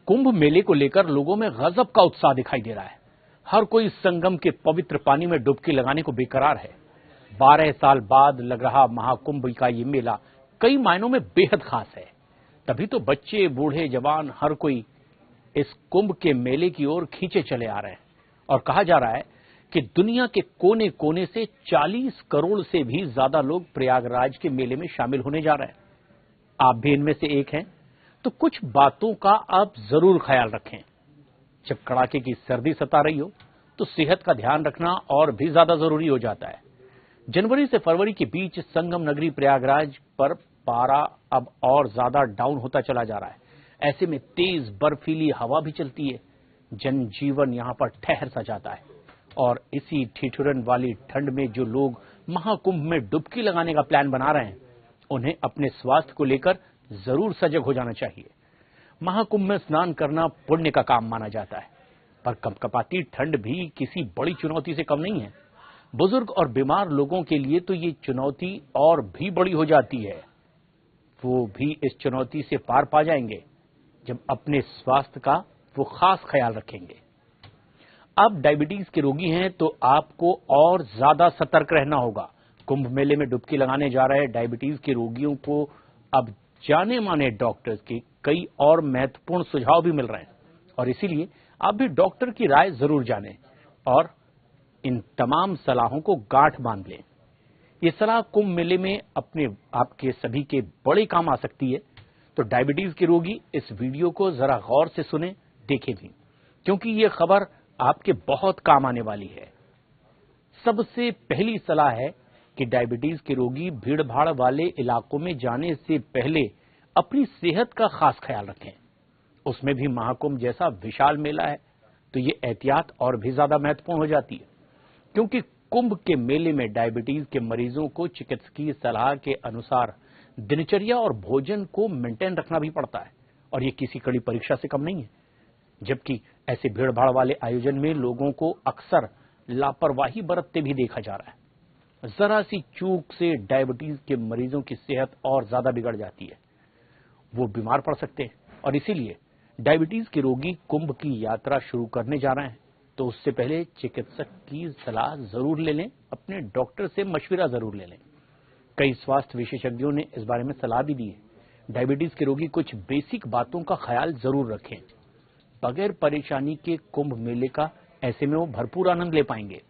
कुंभ मेले को लेकर लोगों में गजब का उत्साह दिखाई दे रहा है। हर कोई संगम के पवित्र पानी में डुबकी लगाने को बेकरार है। 12 साल बाद लग रहा महाकुंभ का ये मेला कई मायनों में बेहद खास है। तभी तो बच्चे, बूढ़े, जवान हर कोई इस कुंभ के मेले की ओर खींचे चले आ रहे हैं और कहा जा रहा है कि दुनिया के कोने कोने से 40 करोड़ से भी ज्यादा लोग प्रयागराज के मेले में शामिल होने जा रहे हैं। आप भी इनमें से एक हैं, तो कुछ बातों का आप जरूर ख्याल रखें। जब कड़ाके की सर्दी सता रही हो तो सेहत का ध्यान रखना और भी ज्यादा जरूरी हो जाता है। जनवरी से फरवरी के बीच संगम नगरी प्रयागराज पर पारा अब और ज्यादा डाउन होता चला जा रहा है। ऐसे में तेज बर्फीली हवा भी चलती है। जनजीवन यहां पर ठहर सा जाता है और इसी ठिठुरन वाली ठंड में जो लोग महाकुंभ में डुबकी लगाने का प्लान बना रहे हैं, उन्हें अपने स्वास्थ्य को लेकर जरूर सजग हो जाना चाहिए। महाकुंभ में स्नान करना पुण्य का काम माना जाता है, पर कपकपाती ठंड भी किसी बड़ी चुनौती से कम नहीं है। बुजुर्ग और बीमार लोगों के लिए तो ये चुनौती और भी बड़ी हो जाती है। वो भी इस चुनौती से पार पा जाएंगे जब अपने स्वास्थ्य का वो खास ख्याल रखेंगे। आप डायबिटीज के रोगी हैं तो आपको और ज्यादा सतर्क रहना होगा। कुंभ मेले में डुबकी लगाने जा रहे डायबिटीज के रोगियों को अब जाने माने डॉक्टर्स के कई और महत्वपूर्ण सुझाव भी मिल रहे हैं और इसीलिए आप भी डॉक्टर की राय जरूर जानें और इन तमाम सलाहों को गांठ बांध लें। ये सलाह कुंभ मेले में आपके सभी के बड़े काम आ सकती है। तो डायबिटीज के रोगी इस वीडियो को जरा गौर से सुने, देखें भी, क्योंकि ये खबर आपके बहुत काम आने वाली है। सबसे पहली सलाह है कि डायबिटीज के रोगी भीड़-भाड़ वाले इलाकों में जाने से पहले अपनी सेहत का खास ख्याल रखें। उसमें भी महाकुंभ जैसा विशाल मेला है तो ये एहतियात और भी ज्यादा महत्वपूर्ण हो जाती है, क्योंकि कुंभ के मेले में डायबिटीज के मरीजों को चिकित्सकीय सलाह के अनुसार दिनचर्या और भोजन को मेंटेन रखना भी पड़ता है और ये किसी कड़ी परीक्षा से कम नहीं है। जबकि ऐसे भीड़-भाड़ वाले आयोजन में लोगों को अक्सर लापरवाही बरतते भी देखा जा रहा है। जरा सी चूक से डायबिटीज के मरीजों की सेहत और ज्यादा बिगड़ जाती है, वो बीमार पड़ सकते हैं और इसीलिए डायबिटीज के रोगी कुंभ की यात्रा शुरू करने जा रहे हैं तो उससे पहले चिकित्सक की सलाह जरूर ले लें, अपने डॉक्टर से मशविरा जरूर ले लें। कई स्वास्थ्य विशेषज्ञों ने इस बारे में सलाह भी दी है। डायबिटीज के रोगी कुछ बेसिक बातों का ख्याल जरूर रखें। बगैर परेशानी के कुंभ मेले का ऐसे में वो भरपूर आनंद ले पाएंगे।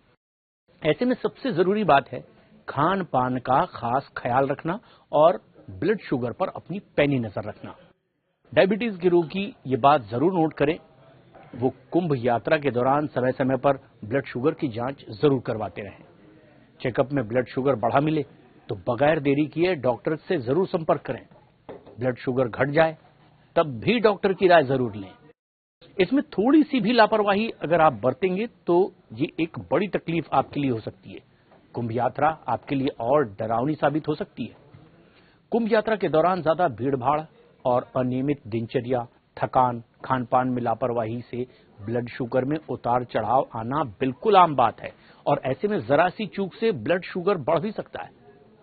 ऐसे में सबसे जरूरी बात है खान पान का खास ख्याल रखना और ब्लड शुगर पर अपनी पैनी नजर रखना। डायबिटीज के रोगी ये बात जरूर नोट करें, वो कुंभ यात्रा के दौरान समय समय पर ब्लड शुगर की जांच जरूर करवाते रहें। चेकअप में ब्लड शुगर बढ़ा मिले तो बगैर देरी किए डॉक्टर से जरूर संपर्क करें। ब्लड शुगर घट जाए तब भी डॉक्टर की राय जरूर लें। इसमें थोड़ी सी भी लापरवाही अगर आप बरतेंगे तो ये एक बड़ी तकलीफ आपके लिए हो सकती है। कुंभ यात्रा आपके लिए और डरावनी साबित हो सकती है। कुंभ यात्रा के दौरान ज्यादा भीड़-भाड़ और अनियमित दिनचर्या, थकान, खान पान में लापरवाही से ब्लड शुगर में उतार चढ़ाव आना बिल्कुल आम बात है और ऐसे में जरा सी चूक से ब्लड शुगर बढ़ भी सकता है,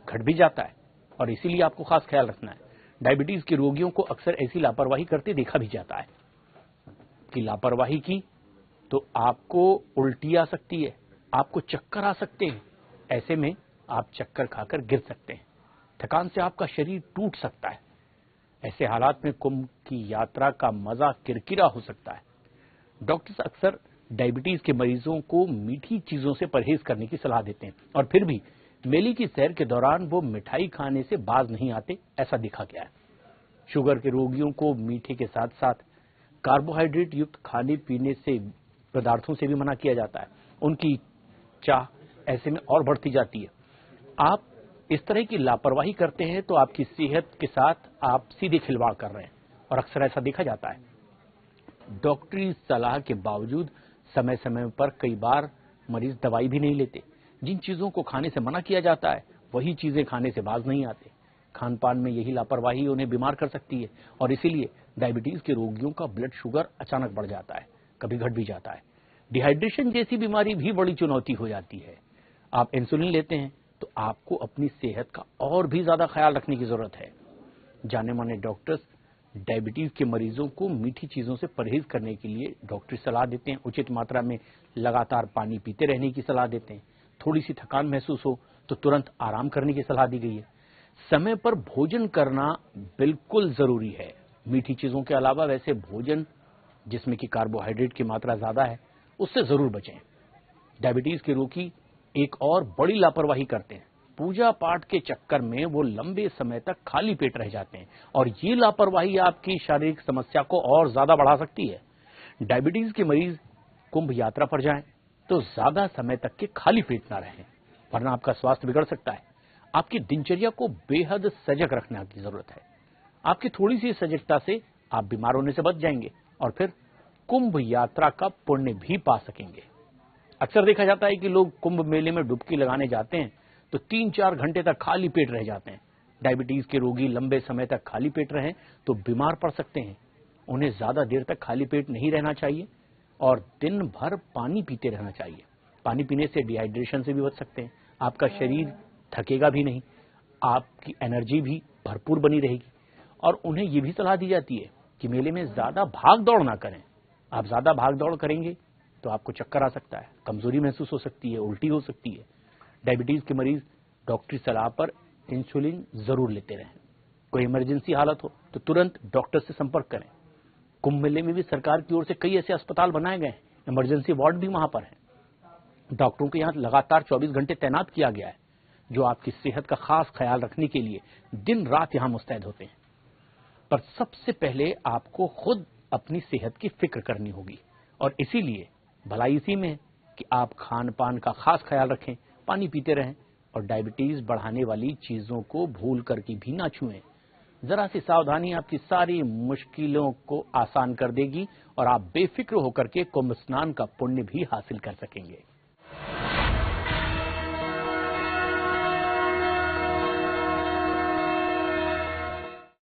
घट भी जाता है और इसीलिए आपको खास ख्याल रखना है। डायबिटीज के रोगियों को अक्सर ऐसी लापरवाही करते देखा भी जाता है कि लापरवाही की तो आपको उल्टी आ सकती है, आपको चक्कर आ सकते हैं। ऐसे में आप चक्कर खाकर गिर सकते हैं, थकान से आपका शरीर टूट सकता है। ऐसे हालात में कुंभ की यात्रा का मजा किरकिरा हो सकता है। डॉक्टर्स अक्सर डायबिटीज के मरीजों को मीठी चीजों से परहेज करने की सलाह देते हैं और फिर भी मेले की सैर के दौरान वो मिठाई खाने से बाज नहीं आते, ऐसा देखा गया है। शुगर के रोगियों को मीठे के साथ साथ कार्बोहाइड्रेट युक्त खाने पीने से पदार्थों से भी मना किया जाता है। उनकी चाह ऐसे में और बढ़ती जाती है। आप इस तरह की लापरवाही करते हैं तो आपकी सेहत के साथ आप सीधे खिलवाड़ कर रहे हैं और अक्सर ऐसा देखा जाता है। डॉक्टरी सलाह के बावजूद समय समय पर कई बार मरीज दवाई भी नहीं लेते। जिन चीजों को खाने से मना किया जाता है वही चीजें खाने से बाज नहीं आते। खान पान में यही लापरवाही उन्हें बीमार कर सकती है और इसीलिए डायबिटीज के रोगियों का ब्लड शुगर अचानक बढ़ जाता है, कभी घट भी जाता है। डिहाइड्रेशन जैसी बीमारी भी बड़ी चुनौती हो जाती है। आप इंसुलिन लेते हैं तो आपको अपनी सेहत का और भी ज्यादा ख्याल रखने की जरूरत है। जाने माने डॉक्टर्स डायबिटीज के मरीजों को मीठी चीजों से परहेज करने के लिए डॉक्टर सलाह देते हैं। उचित मात्रा में लगातार पानी पीते रहने की सलाह देते हैं। थोड़ी सी थकान महसूस हो तो तुरंत आराम करने की सलाह दी गई है। समय पर भोजन करना बिल्कुल जरूरी है। मीठी चीजों के अलावा वैसे भोजन जिसमें कि कार्बोहाइड्रेट की मात्रा ज्यादा है उससे जरूर बचें। डायबिटीज के रोगी एक और बड़ी लापरवाही करते हैं। पूजा पाठ के चक्कर में वो लंबे समय तक खाली पेट रह जाते हैं और ये लापरवाही आपकी शारीरिक समस्या को और ज्यादा बढ़ा सकती है। डायबिटीज के मरीज कुंभ यात्रा पर जाएं तो ज्यादा समय तक के खाली पेट ना रहें, वरना आपका स्वास्थ्य बिगड़ सकता है। आपकी दिनचर्या को बेहद सजग रखने की जरूरत है। आपकी थोड़ी सी सजगता से आप बीमार होने से बच जाएंगे और फिर कुंभ यात्रा का पुण्य भी पा सकेंगे। अक्सर देखा जाता है कि लोग कुंभ मेले में डुबकी लगाने जाते हैं तो 3-4 घंटे तक खाली पेट रह जाते हैं। डायबिटीज के रोगी लंबे समय तक खाली पेट रहें तो बीमार पड़ सकते हैं। उन्हें ज्यादा देर तक खाली पेट नहीं रहना चाहिए और दिन भर पानी पीते रहना चाहिए। पानी पीने से डिहाइड्रेशन से भी बच सकते हैं। आपका शरीर थकेगा भी नहीं, आपकी एनर्जी भी भरपूर बनी रहेगी। और उन्हें यह भी सलाह दी जाती है कि मेले में ज्यादा भाग दौड़ ना करें। आप ज्यादा भाग दौड़ करेंगे तो आपको चक्कर आ सकता है, कमजोरी महसूस हो सकती है, उल्टी हो सकती है। डायबिटीज के मरीज डॉक्टरी सलाह पर इंसुलिन जरूर लेते रहें। कोई इमरजेंसी हालत हो तो तुरंत डॉक्टर से संपर्क करें। कुंभ मेले में भी सरकार की ओर से कई ऐसे अस्पताल बनाए गए हैं, इमरजेंसी वार्ड भी वहां पर है। डॉक्टरों को यहां लगातार 24 घंटे तैनात किया गया है, जो आपकी सेहत का खास ख्याल रखने के लिए दिन रात यहां मुस्तैद होते हैं। पर सबसे पहले आपको खुद अपनी सेहत की फिक्र करनी होगी और इसीलिए भलाई इसी में है कि आप खान पान का खास ख्याल रखें, पानी पीते रहें और डायबिटीज बढ़ाने वाली चीजों को भूल करके भी ना छुएं। जरा सी सावधानी आपकी सारी मुश्किलों को आसान कर देगी और आप बेफिक्र होकर के कुंभ स्नान का पुण्य भी हासिल कर सकेंगे।